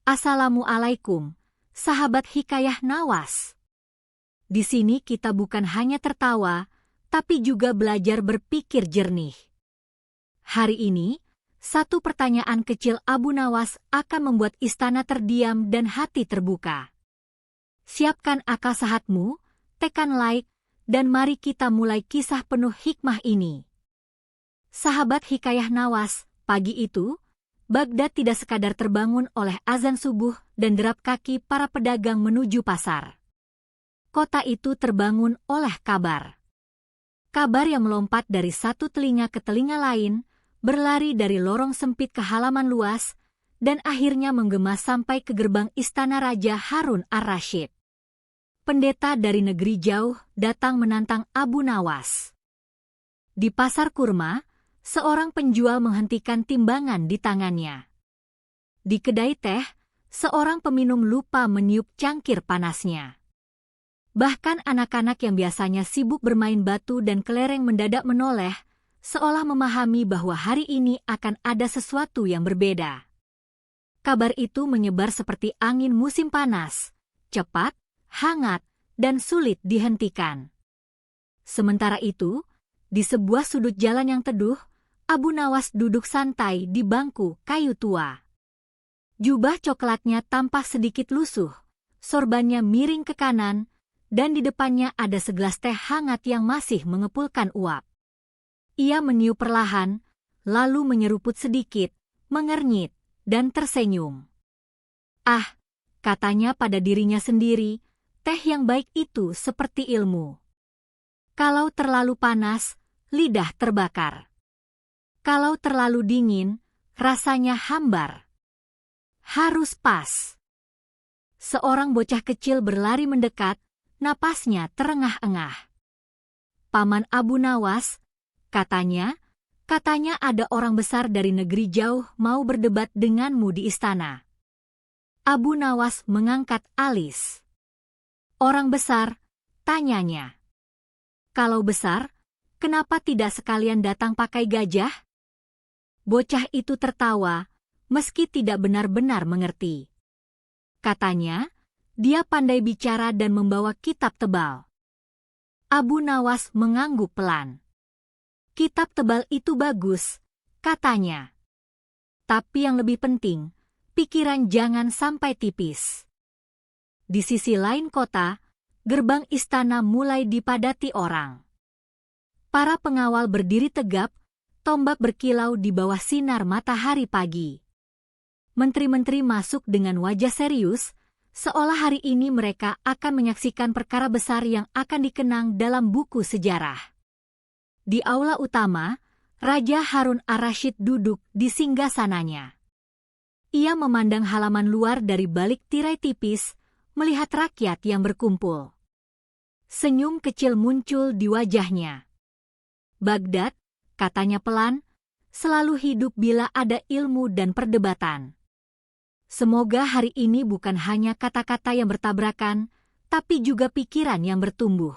Assalamualaikum, sahabat Hikayah Nawas. Di sini kita bukan hanya tertawa, tapi juga belajar berpikir jernih. Hari ini, satu pertanyaan kecil Abu Nawas akan membuat istana terdiam dan hati terbuka. Siapkan akal sehatmu, tekan like, dan mari kita mulai kisah penuh hikmah ini. Sahabat Hikayah Nawas, pagi itu, Baghdad tidak sekadar terbangun oleh azan subuh dan derap kaki para pedagang menuju pasar. Kota itu terbangun oleh kabar. Kabar yang melompat dari satu telinga ke telinga lain, berlari dari lorong sempit ke halaman luas, dan akhirnya menggema sampai ke gerbang istana Raja Harun ar-Rasyid. Pendeta dari negeri jauh datang menantang Abu Nawas. Di pasar kurma, seorang penjual menghentikan timbangan di tangannya. Di kedai teh, seorang peminum lupa meniup cangkir panasnya. Bahkan anak-anak yang biasanya sibuk bermain batu dan kelereng mendadak menoleh, seolah memahami bahwa hari ini akan ada sesuatu yang berbeda. Kabar itu menyebar seperti angin musim panas, cepat, hangat, dan sulit dihentikan. Sementara itu, di sebuah sudut jalan yang teduh, Abu Nawas duduk santai di bangku kayu tua. Jubah coklatnya tampak sedikit lusuh, sorbannya miring ke kanan, dan di depannya ada segelas teh hangat yang masih mengepulkan uap. Ia meniup perlahan, lalu menyeruput sedikit, mengernyit, dan tersenyum. "Ah," katanya pada dirinya sendiri, "teh yang baik itu seperti ilmu. Kalau terlalu panas, lidah terbakar. Kalau terlalu dingin, rasanya hambar. Harus pas." Seorang bocah kecil berlari mendekat, napasnya terengah-engah. "Paman Abu Nawas," katanya ada orang besar dari negeri jauh mau berdebat denganmu di istana. Abu Nawas mengangkat alis. "Orang besar?" tanyanya. "Kalau besar, kenapa tidak sekalian datang pakai gajah?" Bocah itu tertawa, meski tidak benar-benar mengerti. Katanya, dia pandai bicara dan membawa kitab tebal. Abu Nawas mengangguk pelan. "Kitab tebal itu bagus," katanya. "Tapi yang lebih penting, pikiran jangan sampai tipis." Di sisi lain kota, gerbang istana mulai dipadati orang. Para pengawal berdiri tegap, tombak berkilau di bawah sinar matahari pagi. Menteri-menteri masuk dengan wajah serius, seolah hari ini mereka akan menyaksikan perkara besar yang akan dikenang dalam buku sejarah. Di aula utama, Raja Harun ar-Rasyid duduk di singgasananya. Ia memandang halaman luar dari balik tirai tipis, melihat rakyat yang berkumpul. Senyum kecil muncul di wajahnya. "Baghdad," katanya pelan, "selalu hidup bila ada ilmu dan perdebatan. Semoga hari ini bukan hanya kata-kata yang bertabrakan, tapi juga pikiran yang bertumbuh."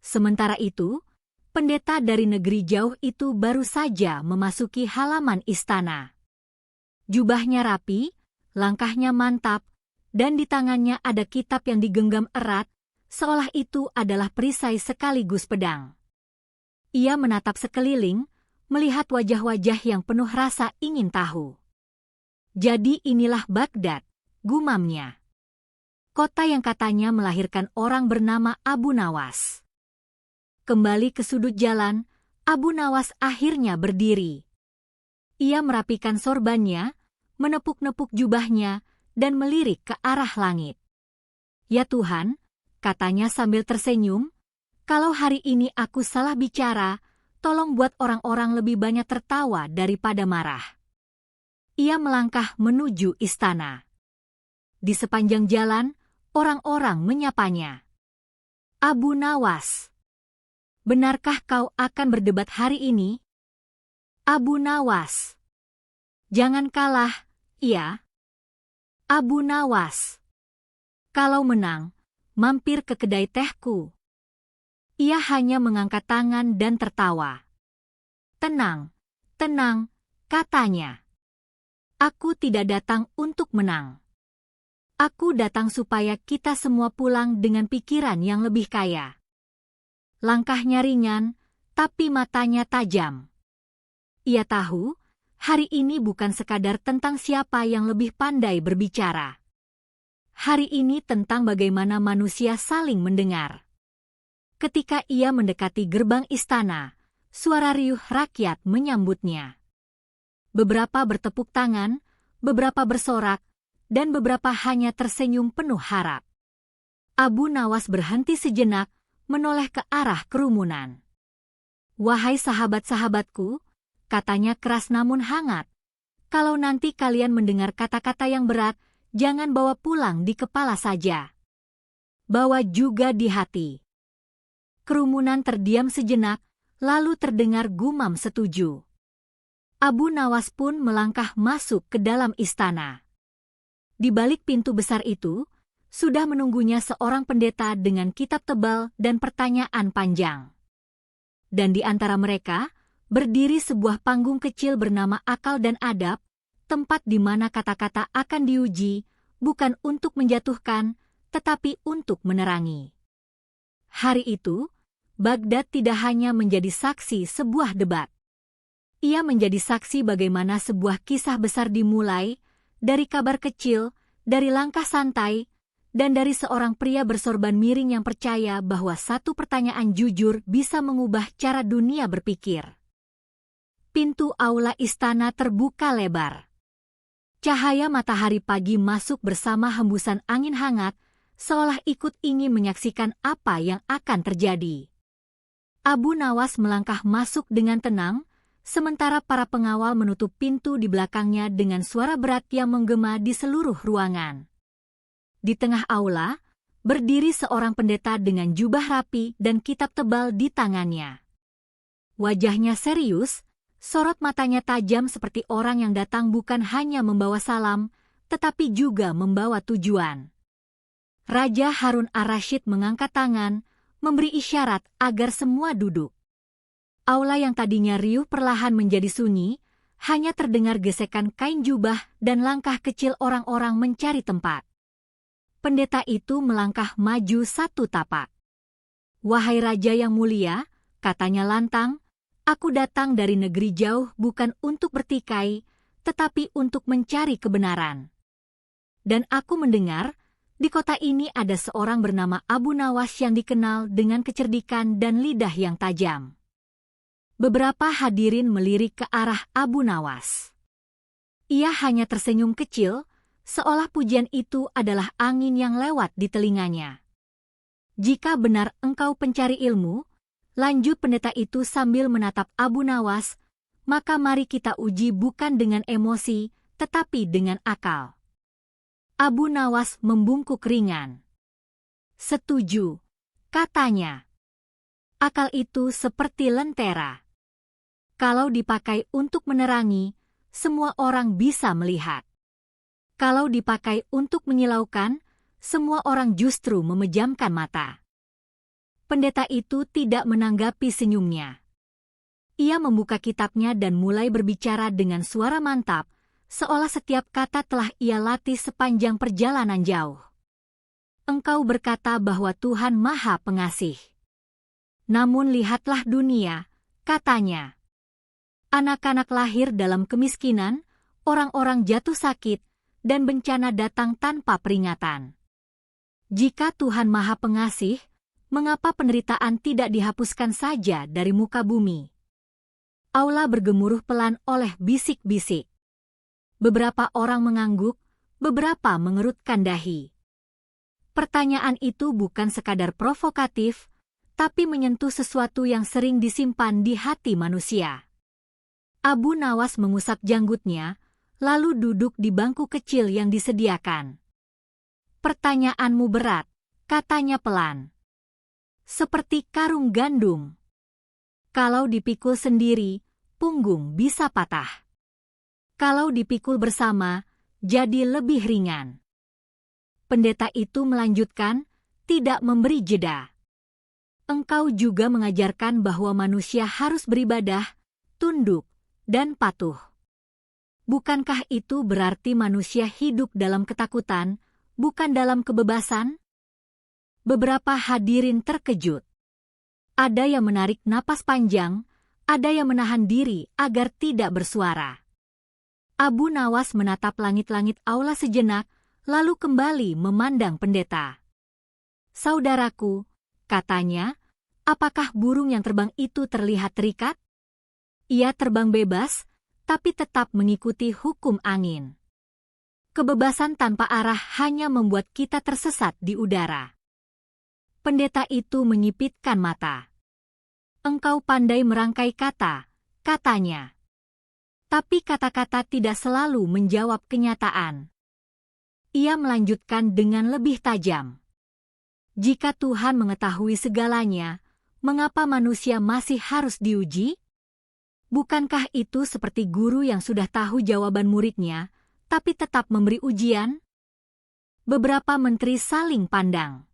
Sementara itu, pendeta dari negeri jauh itu baru saja memasuki halaman istana. Jubahnya rapi, langkahnya mantap, dan di tangannya ada kitab yang digenggam erat, seolah itu adalah perisai sekaligus pedang. Ia menatap sekeliling, melihat wajah-wajah yang penuh rasa ingin tahu. "Jadi inilah Baghdad," gumamnya. "Kota yang katanya melahirkan orang bernama Abu Nawas." Kembali ke sudut jalan, Abu Nawas akhirnya berdiri. Ia merapikan sorbannya, menepuk-nepuk jubahnya, dan melirik ke arah langit. "Ya Tuhan," katanya sambil tersenyum, "kalau hari ini aku salah bicara, tolong buat orang-orang lebih banyak tertawa daripada marah." Ia melangkah menuju istana. Di sepanjang jalan, orang-orang menyapanya. "Abu Nawas, benarkah kau akan berdebat hari ini?" "Abu Nawas, jangan kalah, iya." "Abu Nawas, kalau menang, mampir ke kedai tehku." Ia hanya mengangkat tangan dan tertawa. "Tenang, tenang," katanya. Aku tidak datang untuk menang. Aku datang supaya kita semua pulang dengan pikiran yang lebih kaya. Langkahnya ringan, tapi matanya tajam. Ia tahu, hari ini bukan sekadar tentang siapa yang lebih pandai berbicara. Hari ini tentang bagaimana manusia saling mendengar. Ketika ia mendekati gerbang istana, suara riuh rakyat menyambutnya. Beberapa bertepuk tangan, beberapa bersorak, dan beberapa hanya tersenyum penuh harap. Abu Nawas berhenti sejenak, menoleh ke arah kerumunan. "Wahai sahabat-sahabatku," katanya keras namun hangat, "kalau nanti kalian mendengar kata-kata yang berat, jangan bawa pulang di kepala saja. Bawa juga di hati." Kerumunan terdiam sejenak, lalu terdengar gumam setuju. Abu Nawas pun melangkah masuk ke dalam istana. Di balik pintu besar itu, sudah menunggunya seorang pendeta dengan kitab tebal dan pertanyaan panjang. Dan di antara mereka, berdiri sebuah panggung kecil bernama akal dan adab, tempat di mana kata-kata akan diuji, bukan untuk menjatuhkan, tetapi untuk menerangi. Hari itu, Baghdad tidak hanya menjadi saksi sebuah debat. Ia menjadi saksi bagaimana sebuah kisah besar dimulai, dari kabar kecil, dari langkah santai, dan dari seorang pria bersorban miring yang percaya bahwa satu pertanyaan jujur bisa mengubah cara dunia berpikir. Pintu aula istana terbuka lebar. Cahaya matahari pagi masuk bersama hembusan angin hangat, seolah ikut ingin menyaksikan apa yang akan terjadi. Abu Nawas melangkah masuk dengan tenang, sementara para pengawal menutup pintu di belakangnya dengan suara berat yang menggema di seluruh ruangan. Di tengah aula, berdiri seorang pendeta dengan jubah rapi dan kitab tebal di tangannya. Wajahnya serius, sorot matanya tajam seperti orang yang datang bukan hanya membawa salam, tetapi juga membawa tujuan. Raja Harun ar-Rasyid mengangkat tangan, memberi isyarat agar semua duduk. Aula yang tadinya riuh perlahan menjadi sunyi, hanya terdengar gesekan kain jubah dan langkah kecil orang-orang mencari tempat. Pendeta itu melangkah maju satu tapak. "Wahai Raja yang mulia," katanya lantang, "aku datang dari negeri jauh bukan untuk bertikai, tetapi untuk mencari kebenaran. Dan aku mendengar, di kota ini ada seorang bernama Abu Nawas yang dikenal dengan kecerdikan dan lidah yang tajam." Beberapa hadirin melirik ke arah Abu Nawas. Ia hanya tersenyum kecil, seolah pujian itu adalah angin yang lewat di telinganya. "Jika benar engkau pencari ilmu," lanjut pendeta itu sambil menatap Abu Nawas, "maka mari kita uji bukan dengan emosi, tetapi dengan akal." Abu Nawas membungkuk ringan. "Setuju," katanya. "Akal itu seperti lentera. Kalau dipakai untuk menerangi, semua orang bisa melihat. Kalau dipakai untuk menyilaukan, semua orang justru memejamkan mata." Pendeta itu tidak menanggapi senyumnya. Ia membuka kitabnya dan mulai berbicara dengan suara mantap, seolah setiap kata telah ia latih sepanjang perjalanan jauh. "Engkau berkata bahwa Tuhan Maha Pengasih. Namun lihatlah dunia," katanya. "Anak-anak lahir dalam kemiskinan, orang-orang jatuh sakit, dan bencana datang tanpa peringatan. Jika Tuhan Maha Pengasih, mengapa penderitaan tidak dihapuskan saja dari muka bumi?" Aula bergemuruh pelan oleh bisik-bisik. Beberapa orang mengangguk, beberapa mengerutkan dahi. Pertanyaan itu bukan sekadar provokatif, tapi menyentuh sesuatu yang sering disimpan di hati manusia. Abu Nawas mengusap janggutnya, lalu duduk di bangku kecil yang disediakan. "Pertanyaanmu berat," katanya pelan. "Seperti karung gandum. Kalau dipikul sendiri, punggung bisa patah. Kalau dipikul bersama, jadi lebih ringan." Pendeta itu melanjutkan, tidak memberi jeda. "Engkau juga mengajarkan bahwa manusia harus beribadah, tunduk, dan patuh. Bukankah itu berarti manusia hidup dalam ketakutan, bukan dalam kebebasan? Beberapa hadirin terkejut. Ada yang menarik napas panjang, ada yang menahan diri agar tidak bersuara. Abu Nawas menatap langit-langit aula sejenak, lalu kembali memandang pendeta. "Saudaraku," katanya, "apakah burung yang terbang itu terlihat terikat? Ia terbang bebas, tapi tetap mengikuti hukum angin. Kebebasan tanpa arah hanya membuat kita tersesat di udara." Pendeta itu menyipitkan mata. "Engkau pandai merangkai kata," katanya. Tapi kata-kata tidak selalu menjawab kenyataan. Ia melanjutkan dengan lebih tajam. "Jika Tuhan mengetahui segalanya, mengapa manusia masih harus diuji? Bukankah itu seperti guru yang sudah tahu jawaban muridnya, tapi tetap memberi ujian?" Beberapa menteri saling pandang.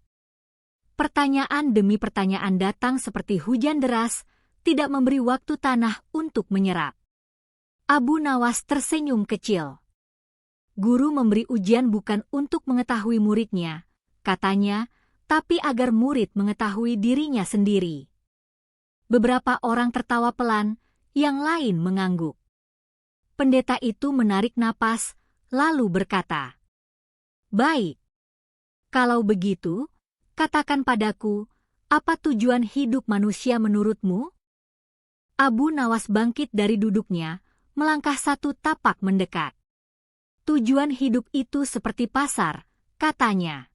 Pertanyaan demi pertanyaan datang seperti hujan deras, tidak memberi waktu tanah untuk menyerap. Abu Nawas tersenyum kecil. "Guru memberi ujian bukan untuk mengetahui muridnya," katanya, "tapi agar murid mengetahui dirinya sendiri." Beberapa orang tertawa pelan, yang lain mengangguk. Pendeta itu menarik napas, lalu berkata, "Baik. Kalau begitu, katakan padaku, apa tujuan hidup manusia menurutmu?" Abu Nawas bangkit dari duduknya, melangkah satu tapak mendekat. "Tujuan hidup itu seperti pasar," katanya.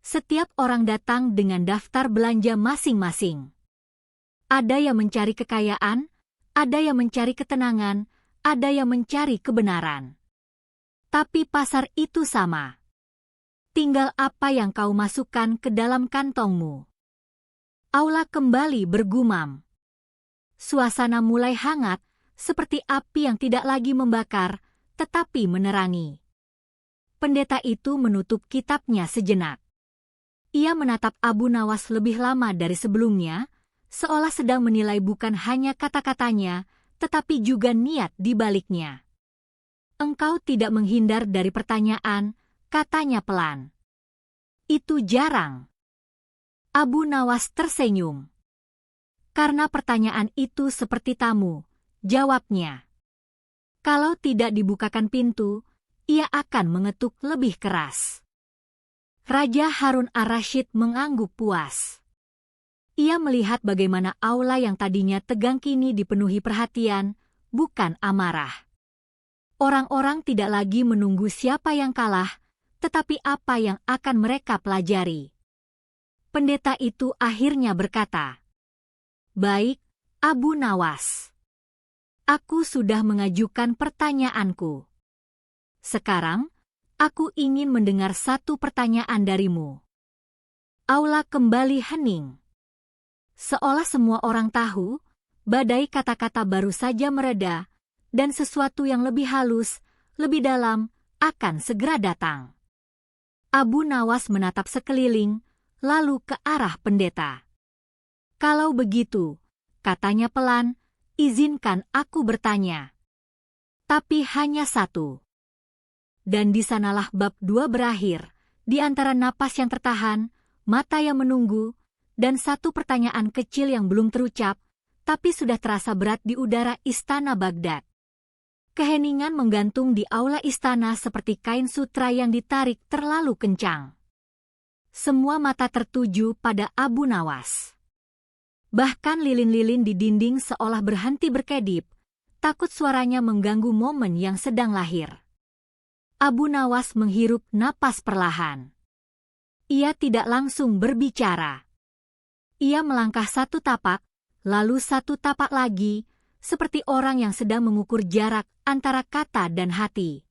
"Setiap orang datang dengan daftar belanja masing-masing. Ada yang mencari kekayaan, ada yang mencari ketenangan, ada yang mencari kebenaran. Tapi pasar itu sama. Tinggal apa yang kau masukkan ke dalam kantongmu." Aula kembali bergumam. Suasana mulai hangat, seperti api yang tidak lagi membakar, tetapi menerangi. Pendeta itu menutup kitabnya sejenak. Ia menatap Abu Nawas lebih lama dari sebelumnya, seolah sedang menilai bukan hanya kata-katanya, tetapi juga niat di baliknya. "Engkau tidak menghindar dari pertanyaan," katanya pelan. "Itu jarang." Abu Nawas tersenyum. "Karena pertanyaan itu seperti tamu," jawabnya. "Kalau tidak dibukakan pintu, ia akan mengetuk lebih keras." Raja Harun ar-Rasyid mengangguk puas. Ia melihat bagaimana aula yang tadinya tegang kini dipenuhi perhatian, bukan amarah. Orang-orang tidak lagi menunggu siapa yang kalah, tetapi apa yang akan mereka pelajari. Pendeta itu akhirnya berkata, "Baik, Abu Nawas. Aku sudah mengajukan pertanyaanku. Sekarang, aku ingin mendengar satu pertanyaan darimu." Aula kembali hening. Seolah semua orang tahu, badai kata-kata baru saja mereda, dan sesuatu yang lebih halus, lebih dalam, akan segera datang. Abu Nawas menatap sekeliling, lalu ke arah pendeta. "Kalau begitu," katanya pelan, "izinkan aku bertanya. Tapi hanya satu." Dan di sanalah bab 2 berakhir, di antara napas yang tertahan, mata yang menunggu, dan satu pertanyaan kecil yang belum terucap, tapi sudah terasa berat di udara istana Baghdad. Keheningan menggantung di aula istana seperti kain sutra yang ditarik terlalu kencang. Semua mata tertuju pada Abu Nawas. Bahkan lilin-lilin di dinding seolah berhenti berkedip, takut suaranya mengganggu momen yang sedang lahir. Abu Nawas menghirup napas perlahan. Ia tidak langsung berbicara. Ia melangkah satu tapak, lalu satu tapak lagi, seperti orang yang sedang mengukur jarak antara kata dan hati.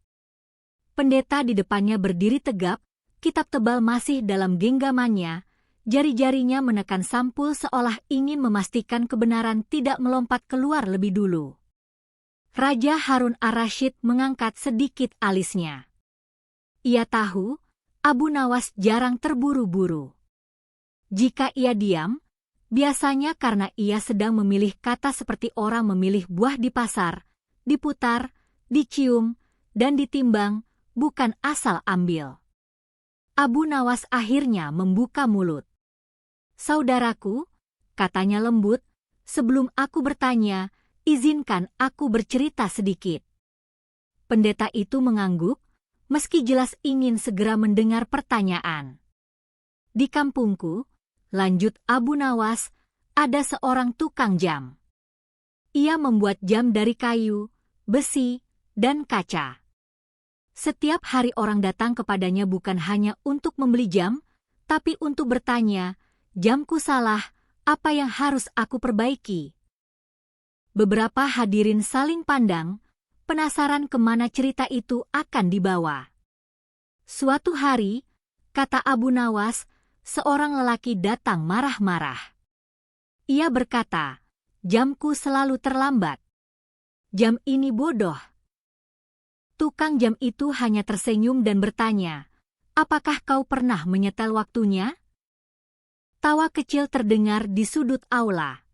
Pendeta di depannya berdiri tegap, kitab tebal masih dalam genggamannya, jari-jarinya menekan sampul seolah ingin memastikan kebenaran tidak melompat keluar lebih dulu. Raja Harun ar-Rasyid mengangkat sedikit alisnya. Ia tahu, Abu Nawas jarang terburu-buru. Jika ia diam, biasanya karena ia sedang memilih kata seperti orang memilih buah di pasar, diputar, dicium, dan ditimbang, bukan asal ambil. Abu Nawas akhirnya membuka mulut. "Saudaraku," katanya lembut, "sebelum aku bertanya, izinkan aku bercerita sedikit." Pendeta itu mengangguk, meski jelas ingin segera mendengar pertanyaan. "Di kampungku," lanjut Abu Nawas, "ada seorang tukang jam. Ia membuat jam dari kayu, besi, dan kaca. Setiap hari orang datang kepadanya bukan hanya untuk membeli jam, tapi untuk bertanya, 'Jamku salah, apa yang harus aku perbaiki?'" Beberapa hadirin saling pandang, penasaran kemana cerita itu akan dibawa. "Suatu hari," kata Abu Nawas, "seorang lelaki datang marah-marah. Ia berkata, 'Jamku selalu terlambat. Jam ini bodoh.' Tukang jam itu hanya tersenyum dan bertanya, 'Apakah kau pernah menyetel waktunya?' Tawa kecil terdengar di sudut aula.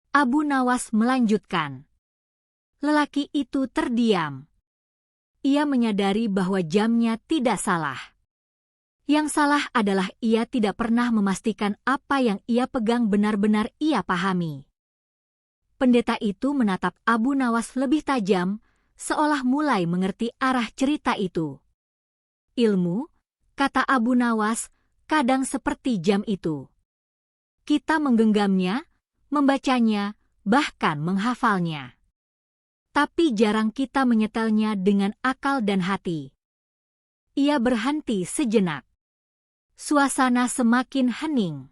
Abu Nawas melanjutkan. Lelaki itu terdiam. Ia menyadari bahwa jamnya tidak salah. Yang salah adalah ia tidak pernah memastikan apa yang ia pegang benar-benar ia pahami. Pendeta itu menatap Abu Nawas lebih tajam, seolah mulai mengerti arah cerita itu. "Ilmu," kata Abu Nawas, "kadang seperti jam itu. Kita menggenggamnya, membacanya, bahkan menghafalnya. Tapi jarang kita menyetelnya dengan akal dan hati." Ia berhenti sejenak. Suasana semakin hening.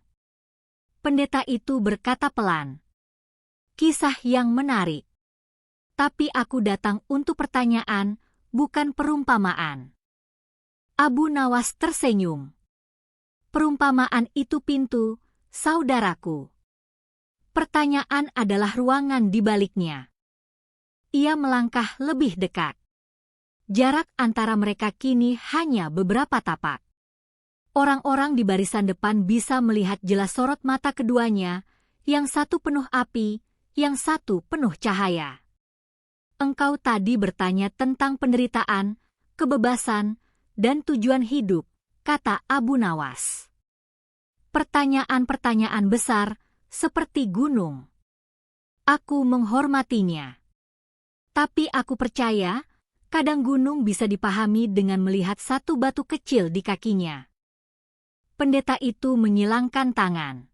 Pendeta itu berkata pelan, "Kisah yang menarik. Tapi aku datang untuk pertanyaan, bukan perumpamaan." Abu Nawas tersenyum. "Perumpamaan itu pintu, saudaraku. Pertanyaan adalah ruangan di baliknya." Ia melangkah lebih dekat. Jarak antara mereka kini hanya beberapa tapak. Orang-orang di barisan depan bisa melihat jelas sorot mata keduanya, yang satu penuh api, yang satu penuh cahaya. "Engkau tadi bertanya tentang penderitaan, kebebasan, dan tujuan hidup," kata Abu Nawas. "Pertanyaan-pertanyaan besar, seperti gunung. Aku menghormatinya. Tapi aku percaya, kadang gunung bisa dipahami dengan melihat satu batu kecil di kakinya." Pendeta itu menyilangkan tangan.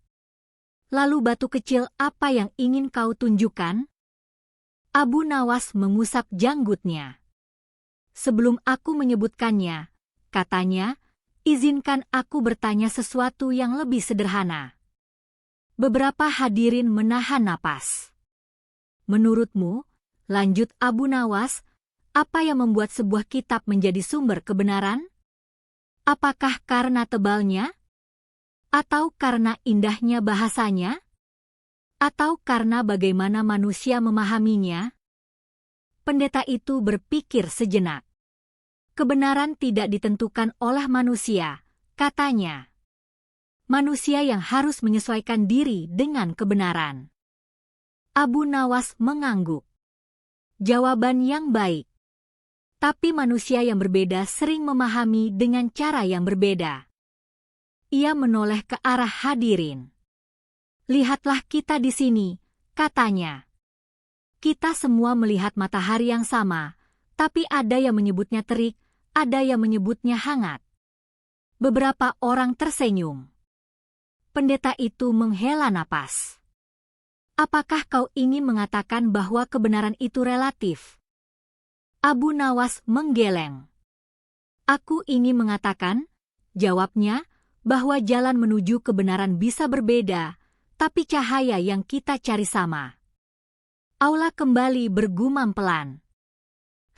"Lalu batu kecil apa yang ingin kau tunjukkan?" Abu Nawas mengusap janggutnya. "Sebelum aku menyebutkannya," katanya, "izinkan aku bertanya sesuatu yang lebih sederhana." Beberapa hadirin menahan napas. "Menurutmu," lanjut Abu Nawas, "apa yang membuat sebuah kitab menjadi sumber kebenaran? Apakah karena tebalnya? Atau karena indahnya bahasanya? Atau karena bagaimana manusia memahaminya?" Pendeta itu berpikir sejenak. "Kebenaran tidak ditentukan oleh manusia," katanya. "Manusia yang harus menyesuaikan diri dengan kebenaran." Abu Nawas mengangguk. Jawaban yang baik. Tapi manusia yang berbeda sering memahami dengan cara yang berbeda. Ia menoleh ke arah hadirin. "Lihatlah kita di sini," katanya. "Kita semua melihat matahari yang sama, tapi ada yang menyebutnya terik, ada yang menyebutnya hangat." Beberapa orang tersenyum. Pendeta itu menghela napas. "Apakah kau ingin mengatakan bahwa kebenaran itu relatif?" Abu Nawas menggeleng. "Aku ingin mengatakan," jawabnya, "bahwa jalan menuju kebenaran bisa berbeda, tapi cahaya yang kita cari sama." Aula kembali bergumam pelan.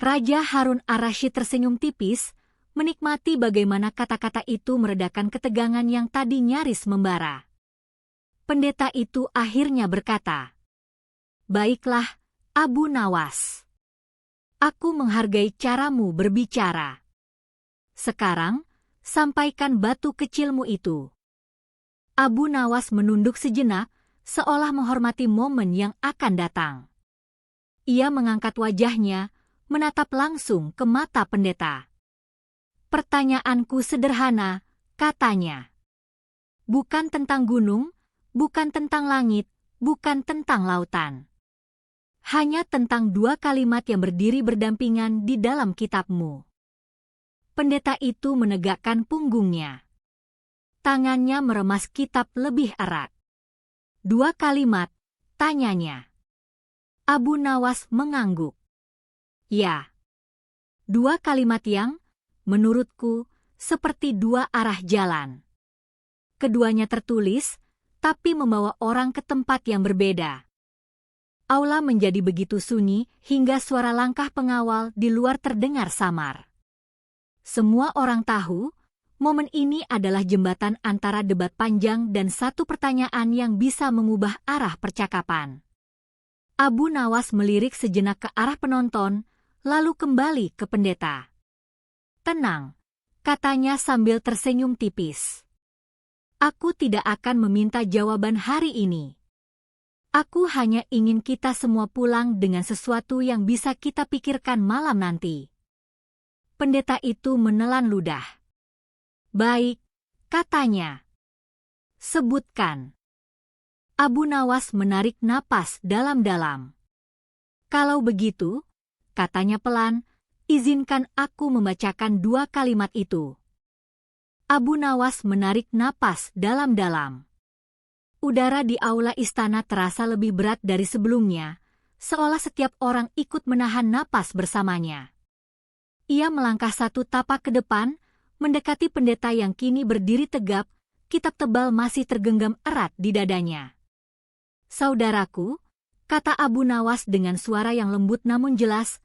Raja Harun ar-Rasyid tersenyum tipis, menikmati bagaimana kata-kata itu meredakan ketegangan yang tadi nyaris membara. Pendeta itu akhirnya berkata, "Baiklah, Abu Nawas. Aku menghargai caramu berbicara. Sekarang, sampaikan batu kecilmu itu." Abu Nawas menunduk sejenak, seolah menghormati momen yang akan datang. Ia mengangkat wajahnya, menatap langsung ke mata pendeta. "Pertanyaanku sederhana," katanya. "Bukan tentang gunung, bukan tentang langit, bukan tentang lautan. Hanya tentang dua kalimat yang berdiri berdampingan di dalam kitabmu." Pendeta itu menegakkan punggungnya. Tangannya meremas kitab lebih erat. "Dua kalimat?" tanyanya. Abu Nawas mengangguk. "Ya. Dua kalimat yang, menurutku, seperti dua arah jalan. Keduanya tertulis, tapi membawa orang ke tempat yang berbeda." Aula menjadi begitu sunyi hingga suara langkah pengawal di luar terdengar samar. Semua orang tahu, momen ini adalah jembatan antara debat panjang dan satu pertanyaan yang bisa mengubah arah percakapan. Abu Nawas melirik sejenak ke arah penonton, lalu kembali ke pendeta. "Tenang," katanya sambil tersenyum tipis. "Aku tidak akan meminta jawaban hari ini. Aku hanya ingin kita semua pulang dengan sesuatu yang bisa kita pikirkan malam nanti." Pendeta itu menelan ludah. "Baik," katanya. "Sebutkan." Abu Nawas menarik napas dalam-dalam. "Kalau begitu," katanya pelan, "izinkan aku membacakan dua kalimat itu." Abu Nawas menarik napas dalam-dalam. Udara di aula istana terasa lebih berat dari sebelumnya, seolah setiap orang ikut menahan napas bersamanya. Ia melangkah satu tapak ke depan, mendekati pendeta yang kini berdiri tegap, kitab tebal masih tergenggam erat di dadanya. "Saudaraku," kata Abu Nawas dengan suara yang lembut namun jelas,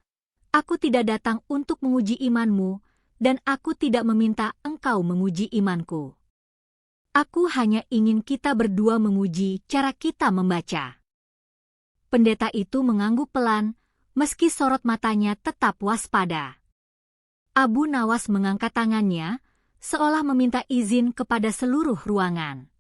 "aku tidak datang untuk menguji imanmu, dan aku tidak meminta engkau menguji imanku. Aku hanya ingin kita berdua menguji cara kita membaca." Pendeta itu mengangguk pelan, meski sorot matanya tetap waspada. Abu Nawas mengangkat tangannya, seolah meminta izin kepada seluruh ruangan.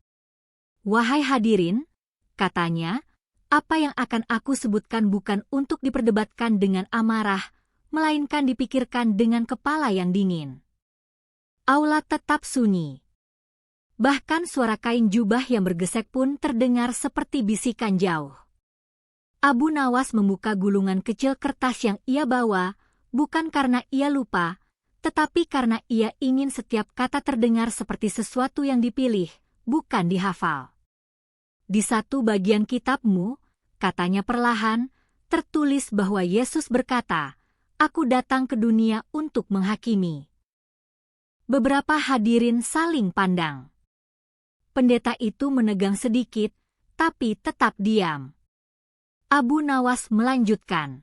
"Wahai hadirin," katanya, "apa yang akan aku sebutkan bukan untuk diperdebatkan dengan amarah, melainkan dipikirkan dengan kepala yang dingin." Aula tetap sunyi. Bahkan suara kain jubah yang bergesek pun terdengar seperti bisikan jauh. Abu Nawas membuka gulungan kecil kertas yang ia bawa, bukan karena ia lupa, tetapi karena ia ingin setiap kata terdengar seperti sesuatu yang dipilih, bukan dihafal. "Di satu bagian kitabmu," katanya perlahan, "tertulis bahwa Yesus berkata, 'Aku datang ke dunia untuk menghakimi.'" Beberapa hadirin saling pandang. Pendeta itu menegang sedikit, tapi tetap diam. Abu Nawas melanjutkan.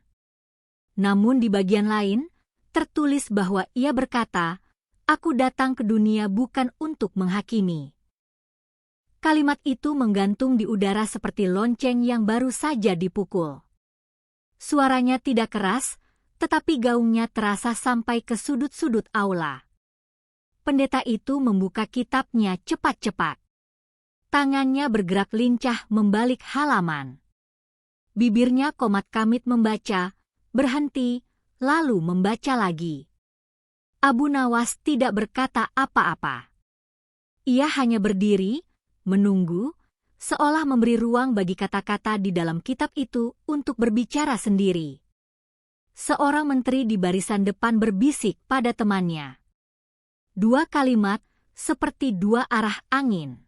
"Namun di bagian lain, tertulis bahwa ia berkata, 'Aku datang ke dunia bukan untuk menghakimi.'" Kalimat itu menggantung di udara seperti lonceng yang baru saja dipukul. Suaranya tidak keras, tetapi gaungnya terasa sampai ke sudut-sudut aula. Pendeta itu membuka kitabnya cepat-cepat. Tangannya bergerak lincah membalik halaman. Bibirnya komat-kamit membaca, berhenti, lalu membaca lagi. Abu Nawas tidak berkata apa-apa. Ia hanya berdiri, menunggu, seolah memberi ruang bagi kata-kata di dalam kitab itu untuk berbicara sendiri. Seorang menteri di barisan depan berbisik pada temannya. Dua kalimat, seperti dua arah angin.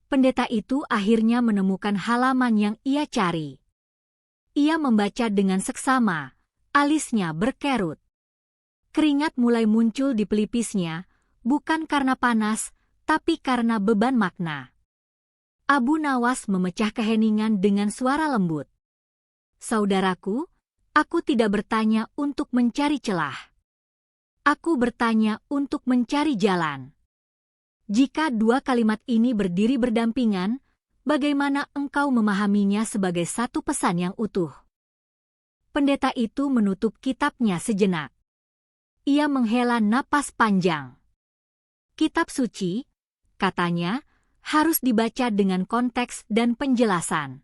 Pendeta itu akhirnya menemukan halaman yang ia cari. Ia membaca dengan seksama, alisnya berkerut. Keringat mulai muncul di pelipisnya, bukan karena panas, tapi karena beban makna. Abu Nawas memecah keheningan dengan suara lembut. "Saudaraku, aku tidak bertanya untuk mencari celah. Aku bertanya untuk mencari jalan. Jika dua kalimat ini berdiri berdampingan, bagaimana engkau memahaminya sebagai satu pesan yang utuh?" Pendeta itu menutup kitabnya sejenak. Ia menghela napas panjang. "Kitab suci," katanya, "harus dibaca dengan konteks dan penjelasan."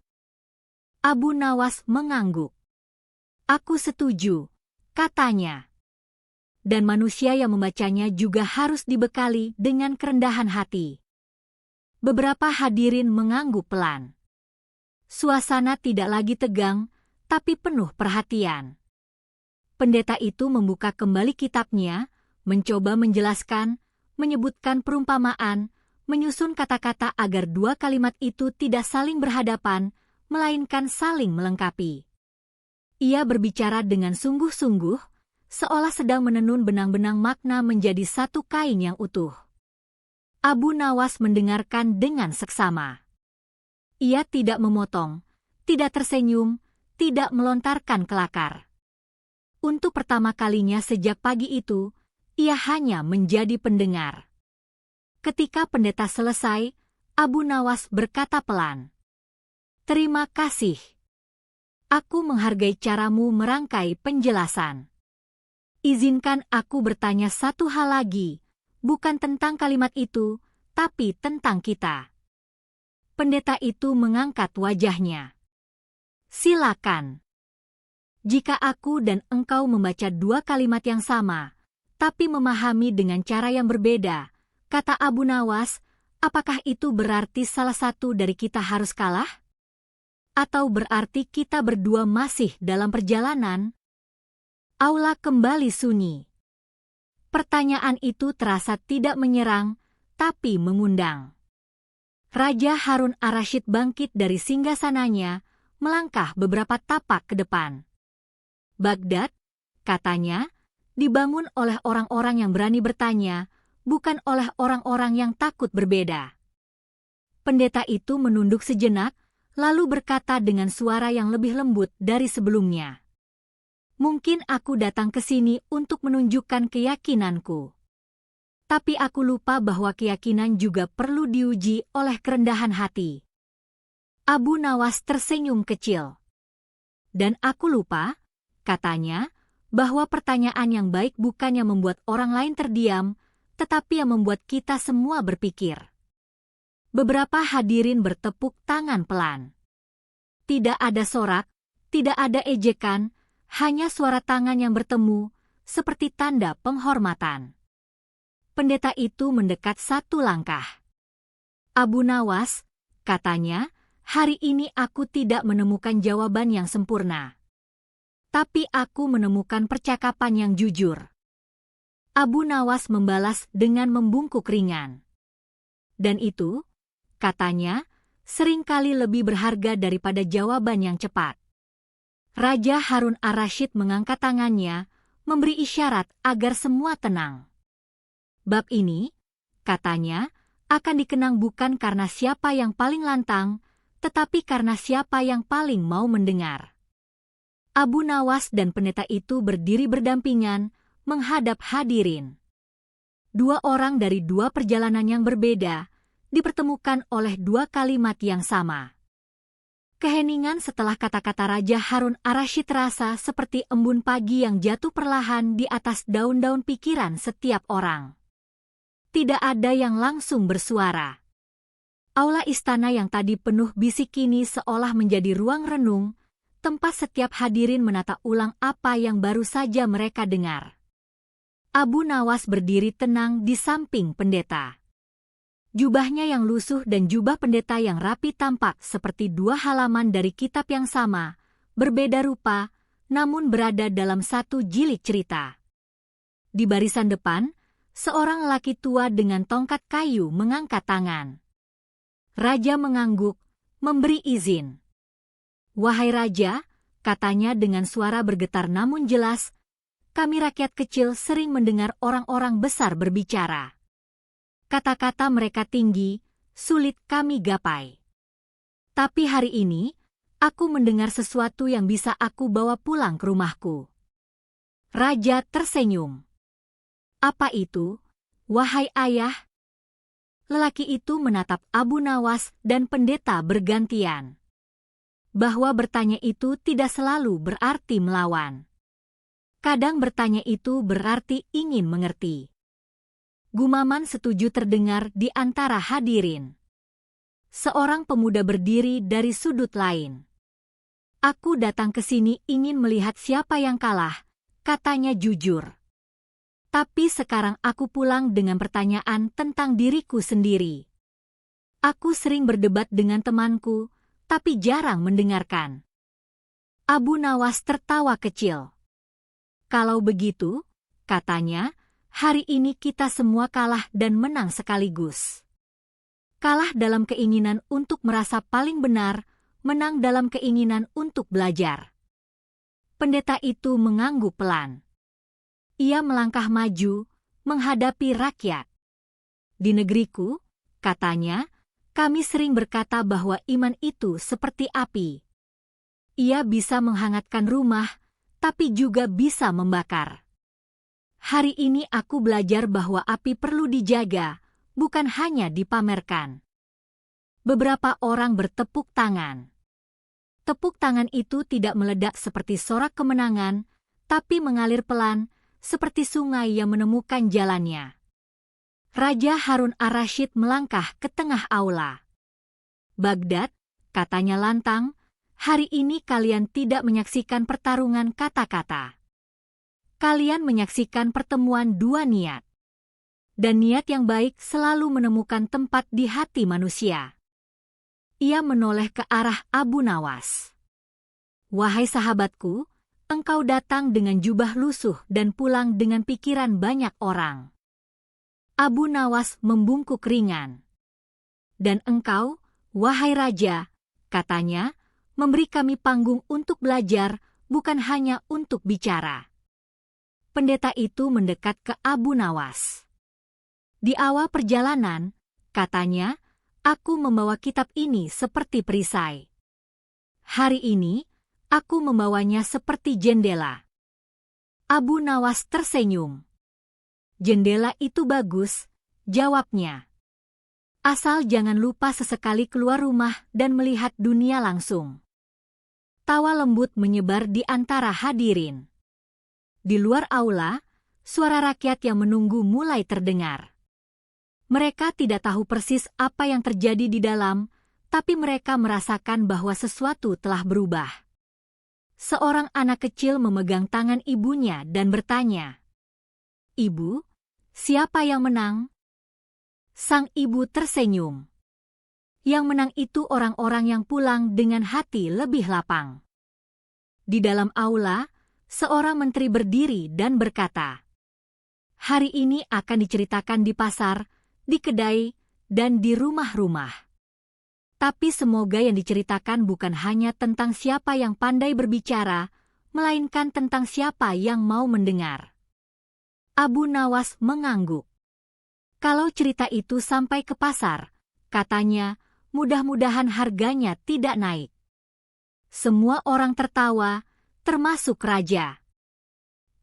Abu Nawas mengangguk. "Aku setuju," katanya. Dan manusia yang membacanya juga harus dibekali dengan kerendahan hati. Beberapa hadirin mengangguk pelan. Suasana tidak lagi tegang, tapi penuh perhatian. Pendeta itu membuka kembali kitabnya, mencoba menjelaskan, menyebutkan perumpamaan, menyusun kata-kata agar dua kalimat itu tidak saling berhadapan, melainkan saling melengkapi. Ia berbicara dengan sungguh-sungguh, seolah sedang menenun benang-benang makna menjadi satu kain yang utuh. Abu Nawas mendengarkan dengan seksama. Ia tidak memotong, tidak tersenyum, tidak melontarkan kelakar. Untuk pertama kalinya sejak pagi itu, ia hanya menjadi pendengar. Ketika pendeta selesai, Abu Nawas berkata pelan, "Terima kasih. Aku menghargai caramu merangkai penjelasan. Izinkan aku bertanya satu hal lagi, bukan tentang kalimat itu, tapi tentang kita." Pendeta itu mengangkat wajahnya. "Silakan. Jika aku dan engkau membaca dua kalimat yang sama, tapi memahami dengan cara yang berbeda," kata Abu Nawas, "apakah itu berarti salah satu dari kita harus kalah? Atau berarti kita berdua masih dalam perjalanan?" Aula kembali sunyi. Pertanyaan itu terasa tidak menyerang, tapi mengundang. Raja Harun ar-Rasyid bangkit dari singgasananya, melangkah beberapa tapak ke depan. "Baghdad," katanya, "dibangun oleh orang-orang yang berani bertanya, bukan oleh orang-orang yang takut berbeda." Pendeta itu menunduk sejenak, lalu berkata dengan suara yang lebih lembut dari sebelumnya, "Mungkin aku datang ke sini untuk menunjukkan keyakinanku. Tapi aku lupa bahwa keyakinan juga perlu diuji oleh kerendahan hati." Abu Nawas tersenyum kecil. "Dan aku lupa," katanya, "bahwa pertanyaan yang baik bukannya membuat orang lain terdiam, tetapi yang membuat kita semua berpikir." Beberapa hadirin bertepuk tangan pelan. Tidak ada sorak, tidak ada ejekan, hanya suara tangan yang bertemu, seperti tanda penghormatan. Pendeta itu mendekat satu langkah. "Abu Nawas," katanya, "hari ini aku tidak menemukan jawaban yang sempurna. Tapi aku menemukan percakapan yang jujur." Abu Nawas membalas dengan membungkuk ringan. "Dan itu," katanya, "seringkali lebih berharga daripada jawaban yang cepat." Raja Harun ar-Rasyid mengangkat tangannya, memberi isyarat agar semua tenang. "Bab ini," katanya, "akan dikenang bukan karena siapa yang paling lantang, tetapi karena siapa yang paling mau mendengar." Abu Nawas dan pendeta itu berdiri berdampingan, menghadap hadirin. Dua orang dari dua perjalanan yang berbeda, dipertemukan oleh dua kalimat yang sama. Keheningan setelah kata-kata Raja Harun ar-Rasyid terasa seperti embun pagi yang jatuh perlahan di atas daun-daun pikiran setiap orang. Tidak ada yang langsung bersuara. Aula istana yang tadi penuh bisik kini seolah menjadi ruang renung, tempat setiap hadirin menata ulang apa yang baru saja mereka dengar. Abu Nawas berdiri tenang di samping pendeta. Jubahnya yang lusuh dan jubah pendeta yang rapi tampak seperti dua halaman dari kitab yang sama, berbeda rupa, namun berada dalam satu jilid cerita. Di barisan depan, seorang lelaki tua dengan tongkat kayu mengangkat tangan. Raja mengangguk, memberi izin. "Wahai Raja," katanya dengan suara bergetar namun jelas, "kami rakyat kecil sering mendengar orang-orang besar berbicara. Kata-kata mereka tinggi, sulit kami gapai. Tapi hari ini, aku mendengar sesuatu yang bisa aku bawa pulang ke rumahku." Raja tersenyum. "Apa itu, wahai ayah?" Lelaki itu menatap Abu Nawas dan pendeta bergantian. Bahwa bertanya itu tidak selalu berarti melawan. Kadang bertanya itu berarti ingin mengerti. Gumaman setuju terdengar di antara hadirin. Seorang pemuda berdiri dari sudut lain. "Aku datang ke sini ingin melihat siapa yang kalah, katanya jujur. Tapi sekarang aku pulang dengan pertanyaan tentang diriku sendiri. Aku sering berdebat dengan temanku, tapi jarang mendengarkan. Abu Nawas tertawa kecil. Kalau begitu, katanya, hari ini kita semua kalah dan menang sekaligus. Kalah dalam keinginan untuk merasa paling benar, menang dalam keinginan untuk belajar. Pendeta itu mengangguk pelan. Ia melangkah maju, menghadapi rakyat. Di negeriku, katanya, kami sering berkata bahwa iman itu seperti api. Ia bisa menghangatkan rumah, tapi juga bisa membakar. Hari ini aku belajar bahwa api perlu dijaga, bukan hanya dipamerkan. Beberapa orang bertepuk tangan. Tepuk tangan itu tidak meledak seperti sorak kemenangan, tapi mengalir pelan, seperti sungai yang menemukan jalannya. Raja Harun ar-Rasyid melangkah ke tengah aula. Baghdad, katanya lantang, hari ini kalian tidak menyaksikan pertarungan kata-kata. Kalian menyaksikan pertemuan dua niat. Dan niat yang baik selalu menemukan tempat di hati manusia. Ia menoleh ke arah Abu Nawas. Wahai sahabatku, engkau datang dengan jubah lusuh dan pulang dengan pikiran banyak orang. Abu Nawas membungkuk ringan. Dan engkau, wahai raja, katanya, memberi kami panggung untuk belajar, bukan hanya untuk bicara. Pendeta itu mendekat ke Abu Nawas. Di awal perjalanan, katanya, aku membawa kitab ini seperti perisai. Hari ini, aku membawanya seperti jendela. Abu Nawas tersenyum. Jendela itu bagus, jawabnya. Asal jangan lupa sesekali keluar rumah dan melihat dunia langsung. Tawa lembut menyebar di antara hadirin. Di luar aula, suara rakyat yang menunggu mulai terdengar. Mereka tidak tahu persis apa yang terjadi di dalam, tapi mereka merasakan bahwa sesuatu telah berubah. Seorang anak kecil memegang tangan ibunya dan bertanya, "Ibu, siapa yang menang?" Sang ibu tersenyum. Yang menang itu orang-orang yang pulang dengan hati lebih lapang. Di dalam aula, seorang menteri berdiri dan berkata, "Hari ini akan diceritakan di pasar, di kedai, dan di rumah-rumah. Tapi semoga yang diceritakan bukan hanya tentang siapa yang pandai berbicara, melainkan tentang siapa yang mau mendengar." Abu Nawas mengangguk. Kalau cerita itu sampai ke pasar, katanya, mudah-mudahan harganya tidak naik. Semua orang tertawa, termasuk raja.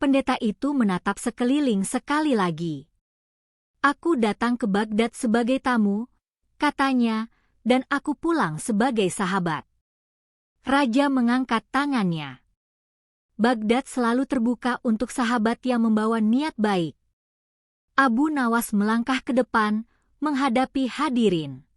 Pendeta itu menatap sekeliling sekali lagi. "Aku datang ke Baghdad sebagai tamu," katanya, "dan aku pulang sebagai sahabat." Raja mengangkat tangannya. Baghdad selalu terbuka untuk sahabat yang membawa niat baik. Abu Nawas melangkah ke depan, menghadapi hadirin.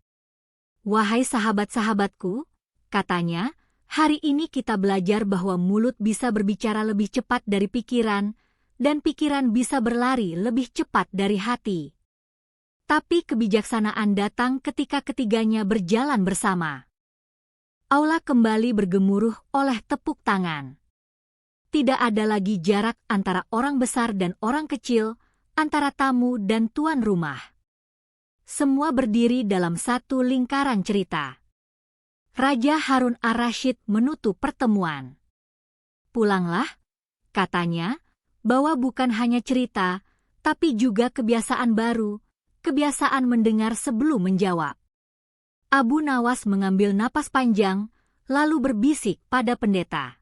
"Wahai sahabat-sahabatku," katanya, "hari ini kita belajar bahwa mulut bisa berbicara lebih cepat dari pikiran, dan pikiran bisa berlari lebih cepat dari hati. Tapi kebijaksanaan datang ketika ketiganya berjalan bersama." Aula kembali bergemuruh oleh tepuk tangan. Tidak ada lagi jarak antara orang besar dan orang kecil, antara tamu dan tuan rumah. Semua berdiri dalam satu lingkaran cerita. Raja Harun ar-Rasyid menutup pertemuan. "Pulanglah," katanya, "bawa bukan hanya cerita, tapi juga kebiasaan baru, kebiasaan mendengar sebelum menjawab." Abu Nawas mengambil napas panjang, lalu berbisik pada pendeta.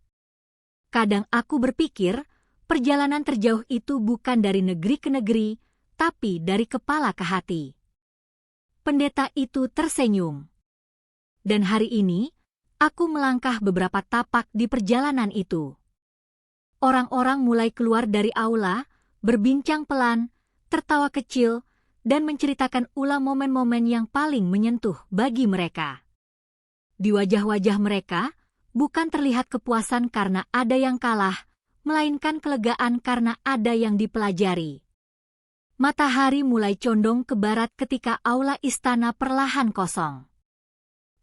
"Kadang aku berpikir, perjalanan terjauh itu bukan dari negeri ke negeri, tapi dari kepala ke hati." Pendeta itu tersenyum. "Dan hari ini, aku melangkah beberapa tapak di perjalanan itu." Orang-orang mulai keluar dari aula, berbincang pelan, tertawa kecil, dan menceritakan ulang momen-momen yang paling menyentuh bagi mereka. Di wajah-wajah mereka, bukan terlihat kepuasan karena ada yang kalah, melainkan kelegaan karena ada yang dipelajari. Matahari mulai condong ke barat ketika aula istana perlahan kosong.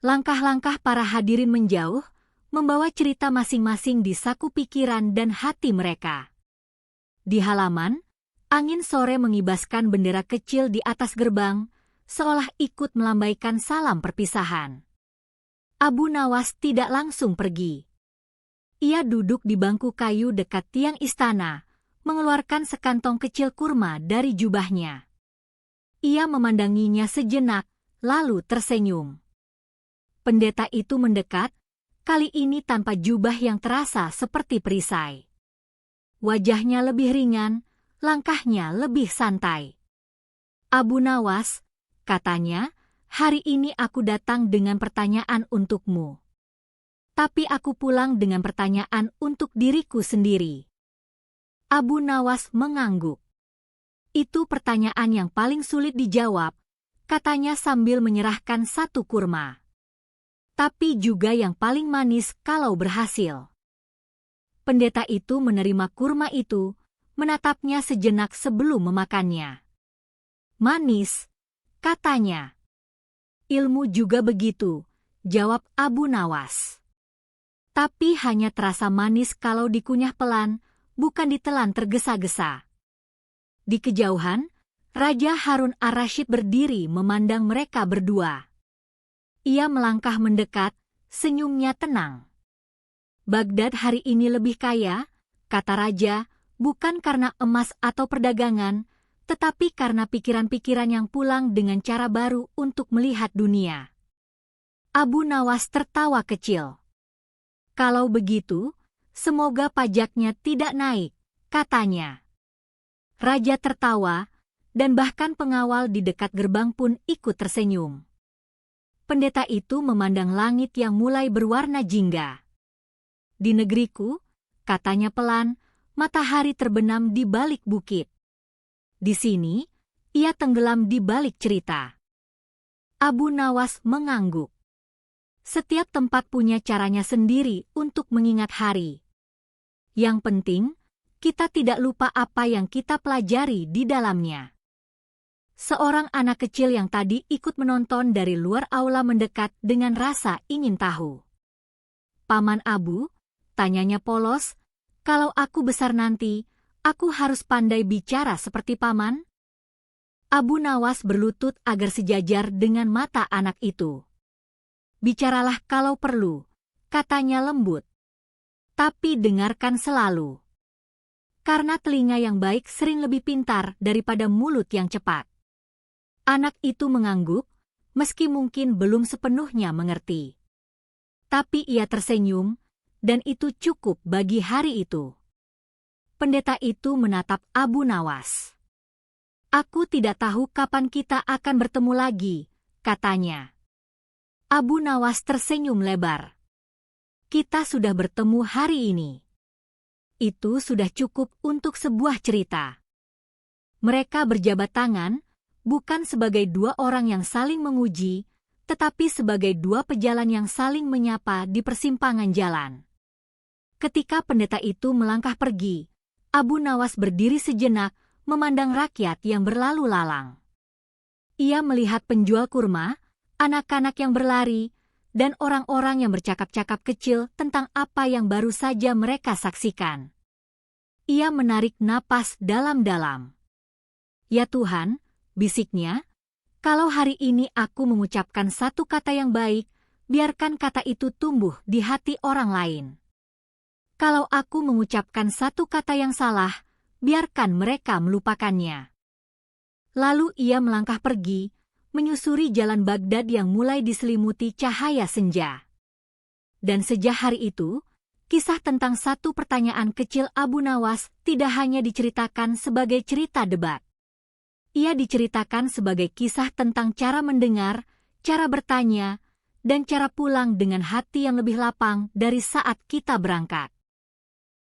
Langkah-langkah para hadirin menjauh, membawa cerita masing-masing di saku pikiran dan hati mereka. Di halaman, angin sore mengibaskan bendera kecil di atas gerbang, seolah ikut melambaikan salam perpisahan. Abu Nawas tidak langsung pergi. Ia duduk di bangku kayu dekat tiang istana, mengeluarkan sekantong kecil kurma dari jubahnya. Ia memandanginya sejenak, lalu tersenyum. Pendeta itu mendekat, kali ini tanpa jubah yang terasa seperti perisai. Wajahnya lebih ringan, langkahnya lebih santai. Abu Nawas, katanya, hari ini aku datang dengan pertanyaan untukmu. Tapi aku pulang dengan pertanyaan untuk diriku sendiri. Abu Nawas mengangguk. Itu pertanyaan yang paling sulit dijawab, katanya sambil menyerahkan satu kurma. Tapi juga yang paling manis kalau berhasil. Pendeta itu menerima kurma itu, menatapnya sejenak sebelum memakannya. Manis, katanya. Ilmu juga begitu, jawab Abu Nawas. Tapi hanya terasa manis kalau dikunyah pelan, bukan ditelan tergesa-gesa. Di kejauhan, Raja Harun ar-Rasyid berdiri memandang mereka berdua. Ia melangkah mendekat, senyumnya tenang. Baghdad hari ini lebih kaya, kata Raja, bukan karena emas atau perdagangan, tetapi karena pikiran-pikiran yang pulang dengan cara baru untuk melihat dunia. Abu Nawas tertawa kecil. Kalau begitu, semoga pajaknya tidak naik, katanya. Raja tertawa, dan bahkan pengawal di dekat gerbang pun ikut tersenyum. Pendeta itu memandang langit yang mulai berwarna jingga. Di negeriku, katanya pelan, matahari terbenam di balik bukit. Di sini, ia tenggelam di balik cerita. Abu Nawas mengangguk. Setiap tempat punya caranya sendiri untuk mengingat hari. Yang penting, kita tidak lupa apa yang kita pelajari di dalamnya. Seorang anak kecil yang tadi ikut menonton dari luar aula mendekat dengan rasa ingin tahu. Paman Abu, tanyanya polos, kalau aku besar nanti, aku harus pandai bicara seperti paman? Abu Nawas berlutut agar sejajar dengan mata anak itu. Bicaralah kalau perlu, katanya lembut. Tapi dengarkan selalu. Karena telinga yang baik sering lebih pintar daripada mulut yang cepat. Anak itu mengangguk, meski mungkin belum sepenuhnya mengerti. Tapi ia tersenyum, dan itu cukup bagi hari itu. Pendeta itu menatap Abu Nawas. Aku tidak tahu kapan kita akan bertemu lagi, katanya. Abu Nawas tersenyum lebar. Kita sudah bertemu hari ini. Itu sudah cukup untuk sebuah cerita. Mereka berjabat tangan, bukan sebagai dua orang yang saling menguji, tetapi sebagai dua pejalan yang saling menyapa di persimpangan jalan. Ketika pendeta itu melangkah pergi, Abu Nawas berdiri sejenak, memandang rakyat yang berlalu lalang. Ia melihat penjual kurma, anak-anak yang berlari, dan orang-orang yang bercakap-cakap kecil tentang apa yang baru saja mereka saksikan. Ia menarik napas dalam-dalam. Ya Tuhan, bisiknya, kalau hari ini aku mengucapkan satu kata yang baik, biarkan kata itu tumbuh di hati orang lain. Kalau aku mengucapkan satu kata yang salah, biarkan mereka melupakannya. Lalu ia melangkah pergi, menyusuri jalan Baghdad yang mulai diselimuti cahaya senja. Dan sejak hari itu, kisah tentang satu pertanyaan kecil Abu Nawas tidak hanya diceritakan sebagai cerita debat. Ia diceritakan sebagai kisah tentang cara mendengar, cara bertanya, dan cara pulang dengan hati yang lebih lapang dari saat kita berangkat.